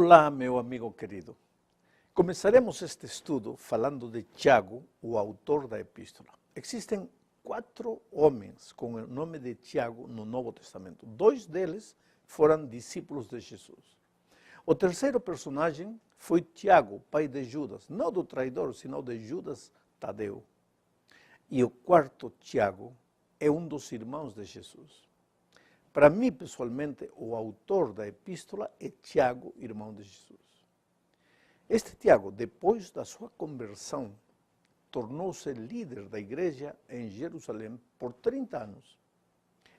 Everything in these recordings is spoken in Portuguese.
Olá, meu amigo querido. Começaremos este estudo falando de Tiago, o autor da epístola. Existem 4 homens com o nome de Tiago no Novo Testamento. 2 deles foram discípulos de Jesus. O terceiro personagem foi Tiago, pai de Judas, não do traidor, sino de Judas Tadeu. E o quarto, Tiago, é um dos irmãos de Jesus. Para mim, pessoalmente, o autor da epístola é Tiago, irmão de Jesus. Este Tiago, depois da sua conversão, tornou-se líder da igreja em Jerusalém por 30 anos.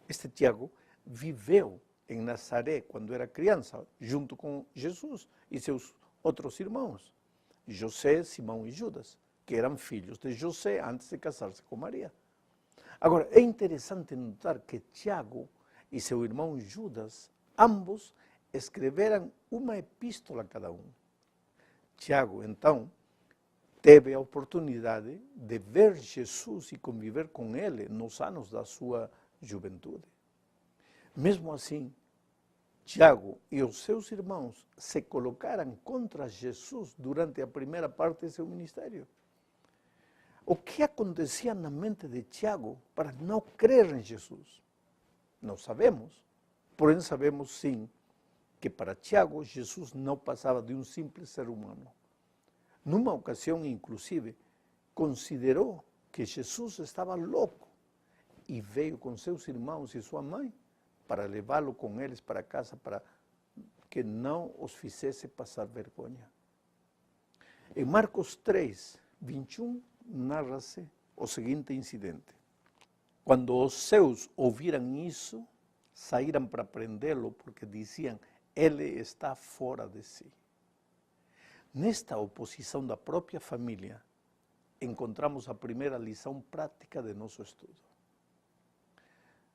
Este Tiago viveu em Nazaré quando era criança, junto com Jesus e seus outros irmãos, José, Simão e Judas, que eram filhos de José antes de casar-se com Maria. Agora, é interessante notar que Tiago e seu irmão Judas, ambos escreveram uma epístola cada um. Tiago, então, teve a oportunidade de ver Jesus e conviver com ele nos anos da sua juventude. Mesmo assim, Tiago e os seus irmãos se colocaram contra Jesus durante a primeira parte de seu ministério. O que acontecia na mente de Tiago para não crer em Jesus? Não sabemos, porém sabemos sim que para Tiago Jesus não passava de um simples ser humano. Numa ocasião, inclusive, considerou que Jesus estava louco e veio com seus irmãos e sua mãe para levá-lo com eles para casa para que não os fizesse passar vergonha. Em Marcos 3, 21, narra-se o seguinte incidente. Quando os seus ouviram isso, saíram para prendê-lo porque diziam, ele está fora de si. Nesta oposição da própria família, encontramos a primeira lição prática de nosso estudo.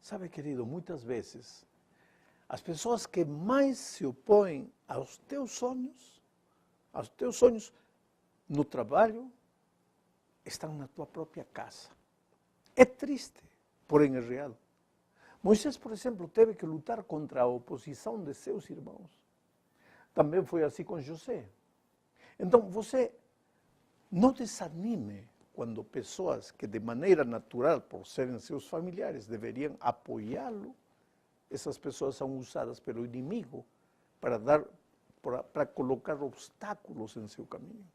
Sabe, querido, muitas vezes, as pessoas que mais se opõem aos teus sonhos no trabalho, estão na tua própria casa. É triste, porém é real. Moisés, por exemplo, teve que lutar contra a oposição de seus irmãos. Também foi assim com José. Então, você não desanime quando pessoas que de maneira natural, por serem seus familiares, deveriam apoiá-lo, essas pessoas são usadas pelo inimigo para colocar obstáculos em seu caminho.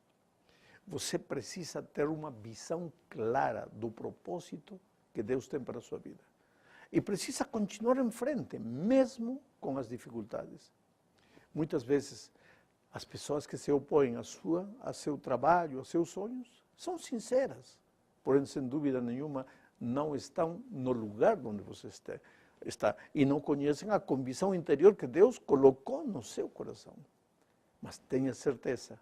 Você precisa ter uma visão clara do propósito que Deus tem para a sua vida. E precisa continuar em frente, mesmo com as dificuldades. Muitas vezes, as pessoas que se opõem a seu trabalho, a seus sonhos, são sinceras. Porém, sem dúvida nenhuma, não estão no lugar onde você está. E não conhecem a convicção interior que Deus colocou no seu coração. Mas tenha certeza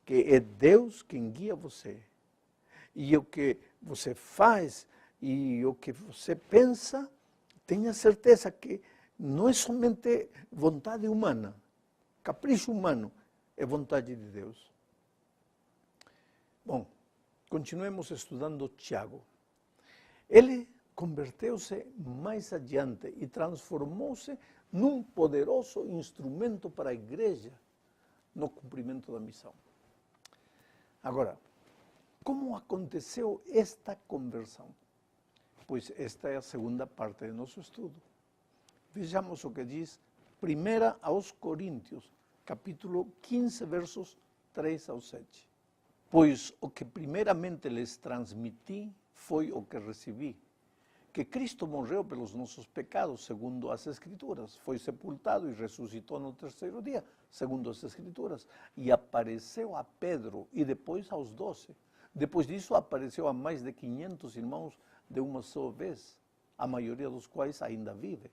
que é Deus quem guia você. E o que você faz e o que você pensa, tenha certeza que não é somente vontade humana, capricho humano, é vontade de Deus. Bom, continuemos estudando Tiago. Ele converteu-se mais adiante e transformou-se num poderoso instrumento para a igreja no cumprimento da missão. Agora, como aconteceu esta conversão? Pois esta é a segunda parte de nosso estudo. Vejamos o que diz 1 aos Coríntios, capítulo 15, versos 3 ao 7. Pois o que primeiramente lhes transmiti foi o que recebi, que Cristo morreu pelos nossos pecados, segundo as Escrituras, foi sepultado e ressuscitou no terceiro dia, segundo as Escrituras, e apareceu a Pedro e depois aos 12. Depois disso apareceu a mais de 500 irmãos de uma só vez, a maioria dos quais ainda vive,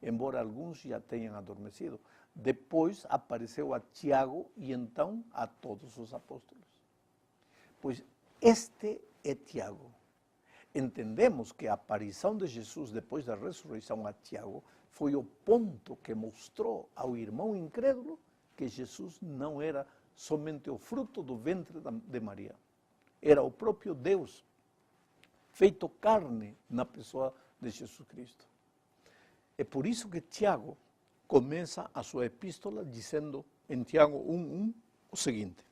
embora alguns já tenham adormecido. Depois apareceu a Tiago e então a todos os apóstolos. Pois este é Tiago. Entendemos que a aparição de Jesus depois da ressurreição a Tiago foi o ponto que mostrou ao irmão incrédulo que Jesus não era somente o fruto do ventre de Maria. Era o próprio Deus, feito carne na pessoa de Jesus Cristo. É por isso que Tiago começa a sua epístola dizendo em Tiago 1:1 o seguinte: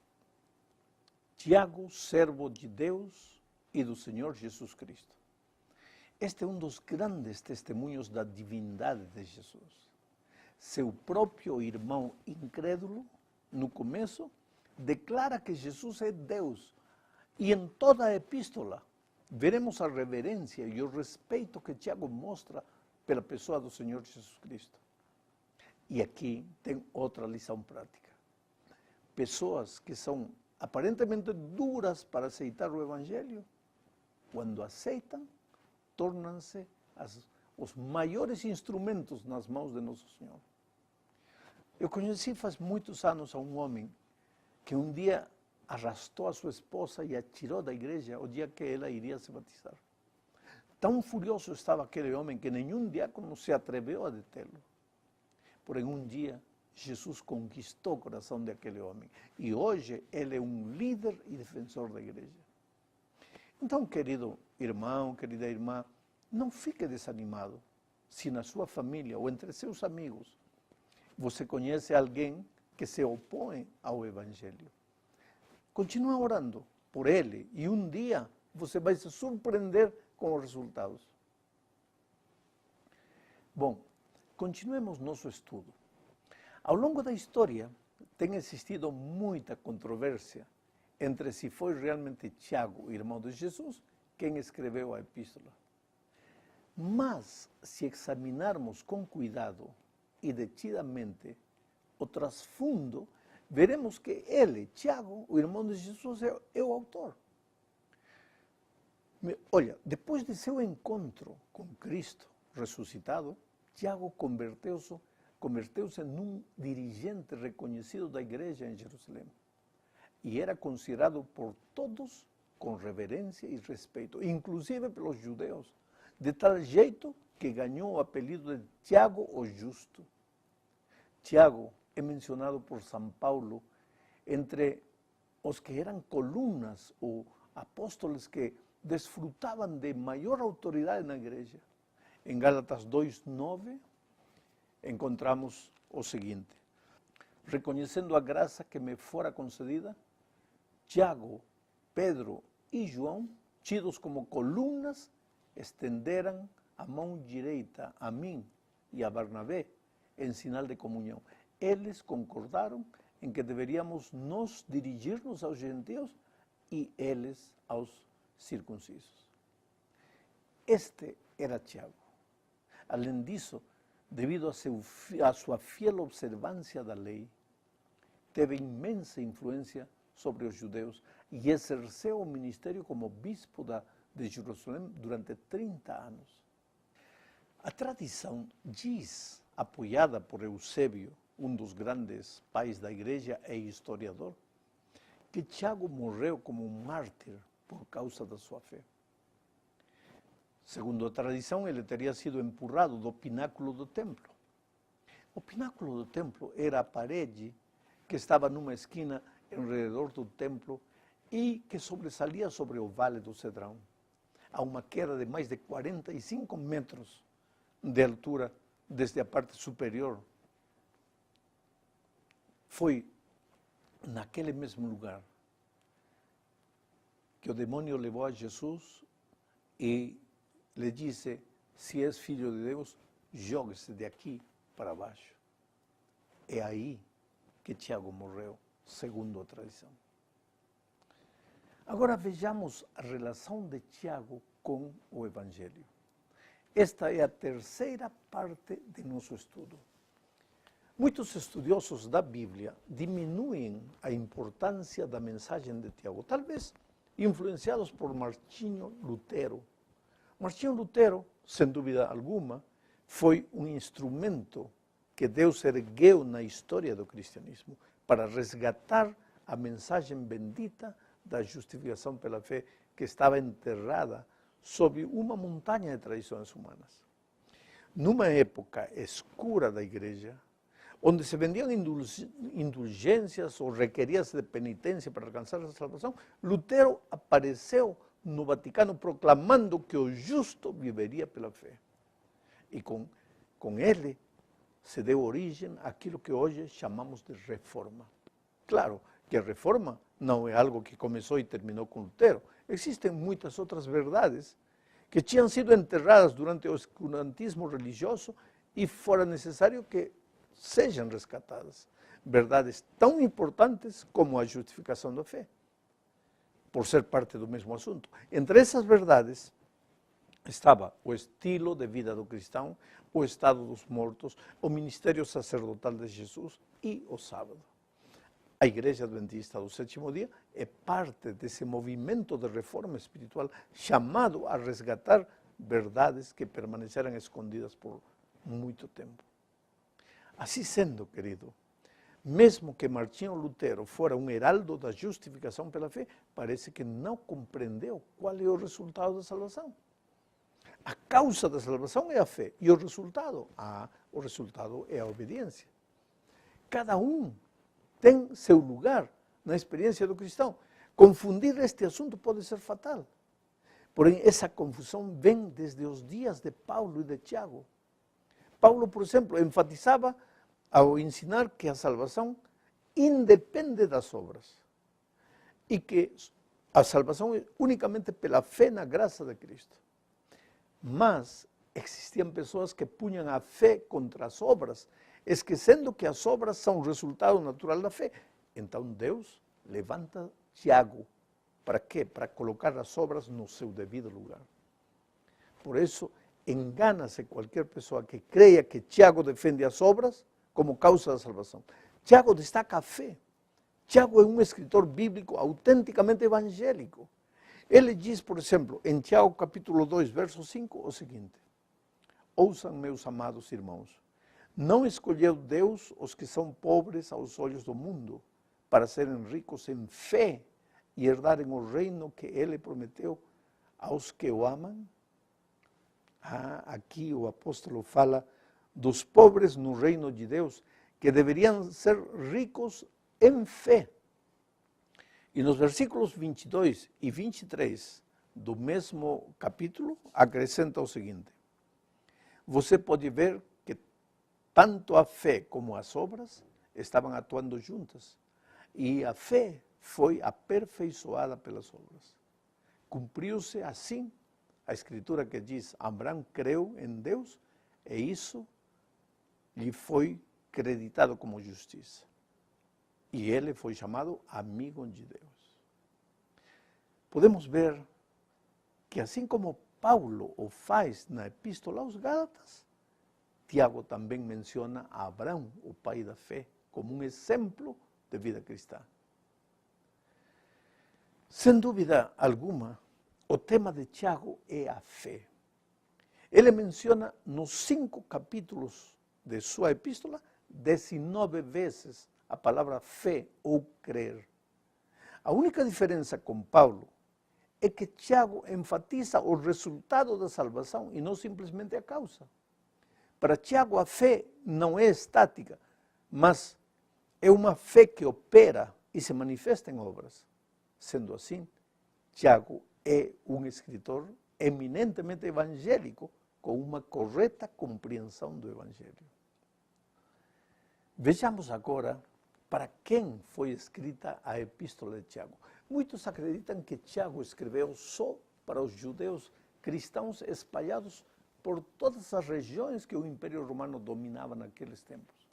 Tiago, servo de Deus e do Senhor Jesus Cristo. Este é um dos grandes testemunhos da divindade de Jesus. Seu próprio irmão incrédulo, no começo, declara que Jesus é Deus. E em toda a epístola, veremos a reverência e o respeito que Tiago mostra pela pessoa do Senhor Jesus Cristo. E aqui tem outra lição prática. Pessoas que são aparentemente duras para aceitar o Evangelho, quando aceitam, tornam-se os maiores instrumentos nas mãos de Nosso Senhor. Eu conheci faz muitos anos a um homem que um dia arrastou a sua esposa e a tirou da igreja o dia que ela iria se batizar. Tão furioso estava aquele homem que nenhum diácono se atreveu a detê-lo. Porém, um dia, Jesus conquistou o coração daquele homem. E hoje ele é um líder e defensor da igreja. Então, querido irmão, querida irmã, não fique desanimado se na sua família ou entre seus amigos você conhece alguém que se opõe ao Evangelho. Continue orando por ele e um dia você vai se surpreender com os resultados. Bom, continuemos nosso estudo. Ao longo da história, tem existido muita controvérsia entre se foi realmente Tiago, irmão de Jesus, quem escreveu a epístola. Mas, se examinarmos com cuidado e detidamente o trasfundo, veremos que ele, Tiago, o irmão de Jesus, é o autor. Olha, depois de seu encontro com Cristo ressuscitado, Tiago converteu-se num dirigente reconhecido da igreja em Jerusalém. E era considerado por todos com reverência e respeito, inclusive pelos judeus, de tal jeito que ganhou o apelido de Tiago o Justo. Tiago é mencionado por São Paulo entre os que eram colunas ou apóstolos que desfrutavam de maior autoridade na igreja. Em Gálatas 2:9 encontramos o seguinte: reconhecendo a graça que me fora concedida, Tiago, Pedro e João, tidos como colunas, estenderam a mão direita a mim e a Barnabé em sinal de comunhão. Eles concordaram em que deveríamos nós dirigir-nos aos gentios e eles aos circuncisos. Este era Tiago. Além disso, devido a sua fiel observância da lei, teve imensa influência sobre os judeus e exerceu o ministério como bispo de Jerusalém durante 30 anos. A tradição diz, apoiada por Eusébio, um dos grandes pais da igreja e historiador, que Tiago morreu como um mártir por causa da sua fé. Segundo a tradição, ele teria sido empurrado do pináculo do templo. O pináculo do templo era a parede que estava numa esquina ao redor do templo e que sobressalia sobre o Vale do Cedrão, a uma queda de mais de 45 metros de altura desde a parte superior. Foi naquele mesmo lugar que o demônio levou a Jesus e lhe disse: se és filho de Deus, jogue-se de aqui para baixo. É aí que Tiago morreu, segundo a tradição. Agora vejamos a relação de Tiago com o Evangelho. Esta é a terceira parte de nosso estudo. Muitos estudiosos da Bíblia diminuem a importância da mensagem de Tiago, talvez influenciados por Martinho Lutero. Martinho Lutero, sem dúvida alguma, foi um instrumento que Deus ergueu na história do cristianismo para resgatar a mensagem bendita da justificação pela fé que estava enterrada sob uma montanha de tradições humanas. Numa época escura da igreja, onde se vendiam indulgências ou requeria-se de penitência para alcançar a salvação, Lutero apareceu no Vaticano proclamando que o justo viveria pela fé. E com ele se deu origem àquilo que hoje chamamos de reforma. Claro que a reforma não é algo que começou e terminou com Lutero. Existem muitas outras verdades que tinham sido enterradas durante o oscurantismo religioso e fora necessário que sejam resgatadas. Verdades tão importantes como a justificação da fé, por ser parte do mesmo assunto. Entre essas verdades estava o estilo de vida do cristão, o estado dos mortos, o ministério sacerdotal de Jesus e o sábado. A Igreja Adventista do Sétimo Dia é parte desse movimento de reforma espiritual chamado a resgatar verdades que permaneceram escondidas por muito tempo. Assim sendo, querido, mesmo que Martinho Lutero fora um heraldo da justificação pela fé, parece que não compreendeu qual é o resultado da salvação. A causa da salvação é a fé e o resultado é a obediência. Cada um tem seu lugar na experiência do cristão. Confundir este assunto pode ser fatal. Porém, essa confusão vem desde os dias de Paulo e de Tiago. Paulo, por exemplo, enfatizava ao ensinar que a salvação independe das obras e que a salvação é unicamente pela fé na graça de Cristo. Mas existiam pessoas que punham a fé contra as obras, esquecendo que as obras são o resultado natural da fé. Então Deus levanta Tiago. Para quê? Para colocar as obras no seu devido lugar. Por isso, engana-se qualquer pessoa que creia que Tiago defende as obras como causa da salvação. Tiago destaca a fé. Tiago é um escritor bíblico autenticamente evangélico. Ele diz, por exemplo, em Tiago capítulo 2, verso 5, o seguinte: ouçam, meus amados irmãos, não escolheu Deus os que são pobres aos olhos do mundo, para serem ricos em fé e herdarem o reino que Ele prometeu aos que o amam? Aqui o apóstolo fala dos pobres no reino de Deus, que deveriam ser ricos em fé. E nos versículos 22 e 23 do mesmo capítulo, acrescenta o seguinte: você pode ver que tanto a fé como as obras estavam atuando juntas, e a fé foi aperfeiçoada pelas obras. Cumpriu-se assim a escritura que diz: Abraão creu em Deus e isso lhe foi creditado como justiça. E ele foi chamado amigo de Deus. Podemos ver que assim como Paulo o faz na Epístola aos Gálatas, Tiago também menciona a Abraão, o pai da fé, como um exemplo de vida cristã. Sem dúvida alguma, o tema de Tiago é a fé. Ele menciona nos 5 capítulos de sua epístola 19 vezes a palavra fé ou crer. A única diferença com Paulo é que Tiago enfatiza o resultado da salvação e não simplesmente a causa. Para Tiago, a fé não é estática, mas é uma fé que opera e se manifesta em obras. Sendo assim, Tiago é um escritor eminentemente evangélico, com uma correta compreensão do Evangelho. Vejamos agora para quem foi escrita a Epístola de Tiago. Muitos acreditam que Tiago escreveu só para os judeus cristãos espalhados por todas as regiões que o Império Romano dominava naqueles tempos.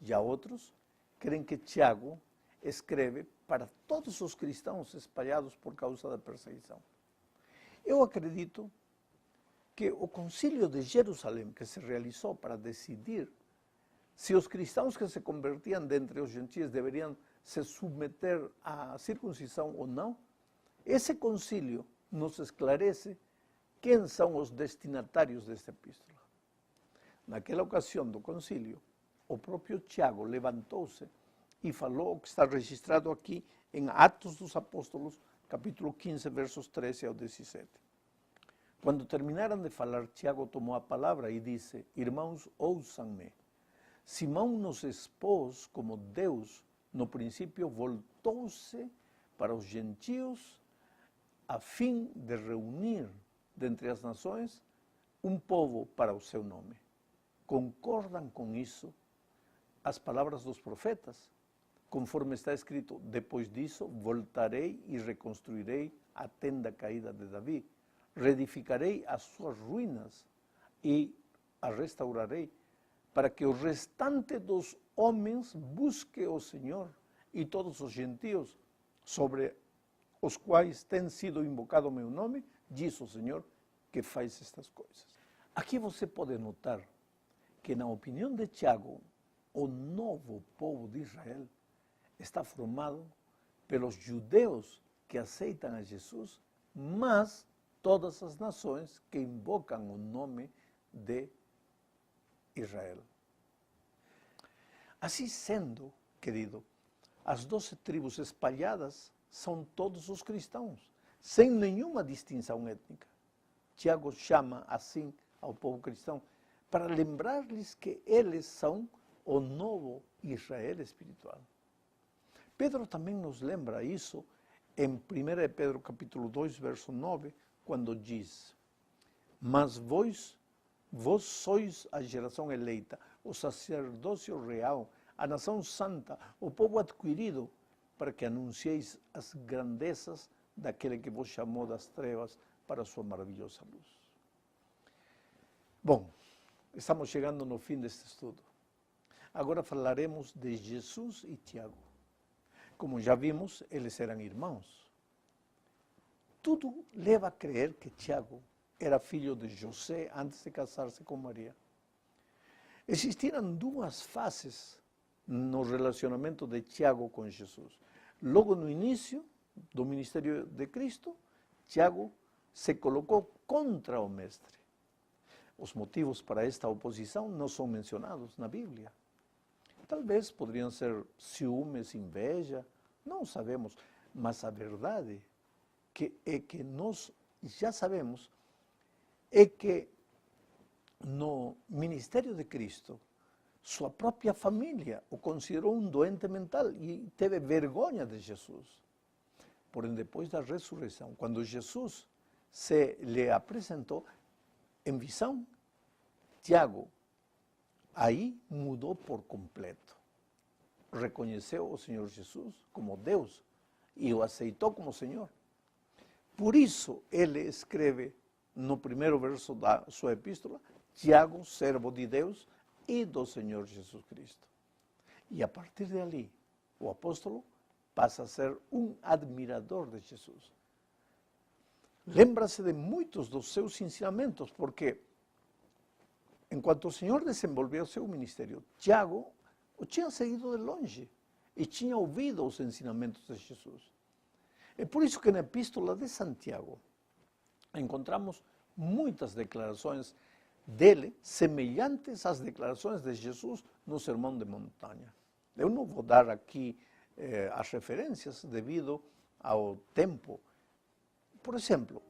Já outros creem que Tiago escreve para todos os cristãos espalhados por causa da perseguição. Eu acredito que o Concílio de Jerusalém, que se realizou para decidir se os cristãos que se convertiam dentre os gentios deveriam se submeter à circuncisão ou não, esse concílio nos esclarece quem são os destinatários desta epístola. Naquela ocasião do concílio, o próprio Tiago levantou-se e falou o que está registrado aqui em Atos dos Apóstolos, capítulo 15, versos 13 ao 17. Quando terminaram de falar, Tiago tomou a palavra e disse: irmãos, ouçam-me. Simão nos expôs como Deus, no princípio, voltou-se para os gentios a fim de reunir dentre as nações um povo para o seu nome. concordam com isso as palavras dos profetas, conforme está escrito: depois disso voltarei e reconstruirei a tenda caída de Davi, reedificarei as suas ruínas e a restaurarei, para que o restante dos homens busque o Senhor e todos os gentios sobre os quais tem sido invocado o meu nome, diz o Senhor que faz estas coisas. Aqui você pode notar que, na opinião de Tiago, o novo povo de Israel está formado pelos judeus que aceitam a Jesus, mas todas as nações que invocam o nome de Israel. Assim sendo, querido, as 12 tribos espalhadas são todos os cristãos, sem nenhuma distinção étnica. Tiago chama assim ao povo cristão para lembrar-lhes que eles são o novo Israel espiritual. Pedro também nos lembra isso em 1 Pedro capítulo 2, verso 9, quando diz: mas vós sois a geração eleita, o sacerdócio real, a nação santa, o povo adquirido, para que anuncieis as grandezas daquele que vos chamou das trevas para a sua maravilhosa luz. Bom, estamos chegando no fim deste estudo. Agora falaremos de Jesus e Tiago. Como já vimos, eles eram irmãos. Tudo leva a crer que Tiago era filho de José antes de casar-se com Maria. Existiram duas fases no relacionamento de Tiago com Jesus. Logo no início do ministério de Cristo, Tiago se colocou contra o mestre. Os motivos para esta oposição não são mencionados na Bíblia. Talvez poderiam ser ciúmes, inveja, não sabemos. Mas a verdade é que nós já sabemos é que no ministério de Cristo, sua própria família o considerou um doente mental e teve vergonha de Jesus. Porém, depois da ressurreição, quando Jesus se lhe apresentou em visão, Tiago aí mudou por completo. Reconheceu o Senhor Jesus como Deus e o aceitou como Senhor. Por isso, ele escreve no primeiro verso da sua epístola: Tiago, servo de Deus e do Senhor Jesus Cristo. E a partir de ali, o apóstolo passa a ser um admirador de Jesus. Lembra-se de muitos dos seus ensinamentos, porque enquanto o Senhor desenvolveu seu ministério, Tiago o tinha seguido de longe e tinha ouvido os ensinamentos de Jesus. É por isso que na epístola de Santiago encontramos muitas declarações dele semelhantes às declarações de Jesus no Sermão de Montanha. Eu não vou dar aqui as referências devido ao tempo. Por exemplo,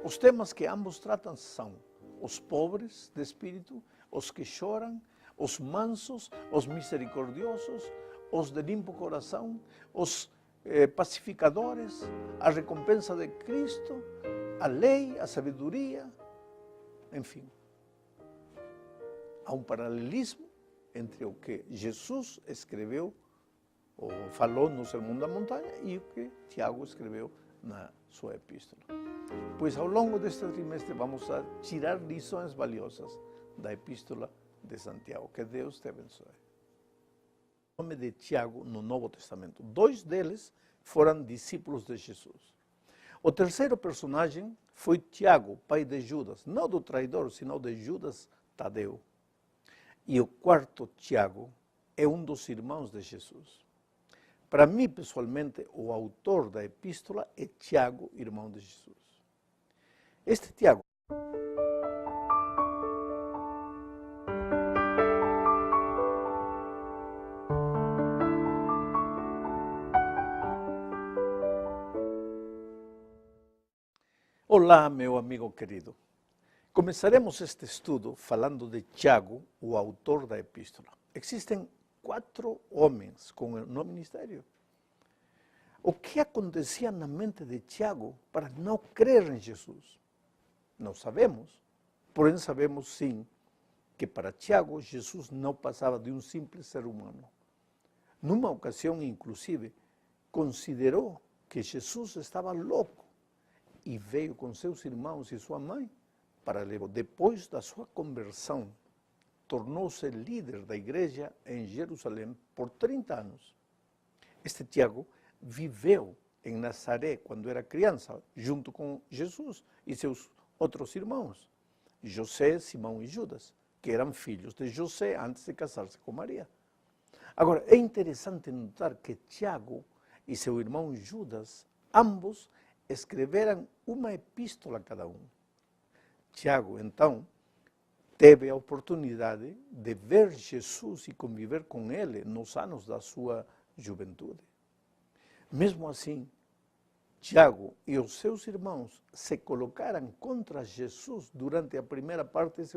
os temas que ambos tratam são os pobres de espírito, os que choram, os mansos, os misericordiosos, os de limpo coração, os pacificadores, a recompensa de Cristo, a lei, a sabedoria, enfim. Há um paralelismo entre o que Jesus escreveu ou falou no Sermão da Montanha e o que Tiago escreveu na sua epístola. Pois ao longo deste trimestre vamos a tirar lições valiosas da epístola de Santiago. Que Deus te abençoe. O nome de Tiago no Novo Testamento. 2 deles foram discípulos de Jesus. O terceiro personagem foi Tiago, pai de Judas, não do traidor, sino de Judas Tadeu. E o quarto, Tiago, é um dos irmãos de Jesus. Para mim, pessoalmente, o autor da epístola é Tiago, irmão de Jesus. Este Tiago Olá, meu amigo querido. Começaremos este estudo falando de Tiago, o autor da epístola. Existem 4 homens com o no ministério. O que acontecia na mente de Tiago para não crer em Jesus? Não sabemos, porém sabemos sim que para Tiago Jesus não passava de um simples ser humano. Numa ocasião, inclusive, considerou que Jesus estava louco e veio com seus irmãos e sua mãe para levá-lo. Depois da sua conversão, tornou-se líder da igreja em Jerusalém por 30 anos. Este Tiago viveu em Nazaré quando era criança, junto com Jesus e seus outros irmãos, José, Simão e Judas, que eram filhos de José antes de casar-se com Maria. Agora, é interessante notar que Tiago e seu irmão Judas, ambos escreveram uma epístola cada um. Tiago, então, teve a oportunidade de ver Jesus e conviver com ele nos anos da sua juventude. Mesmo assim, Tiago e os seus irmãos se colocaram contra Jesus durante a primeira parte de seu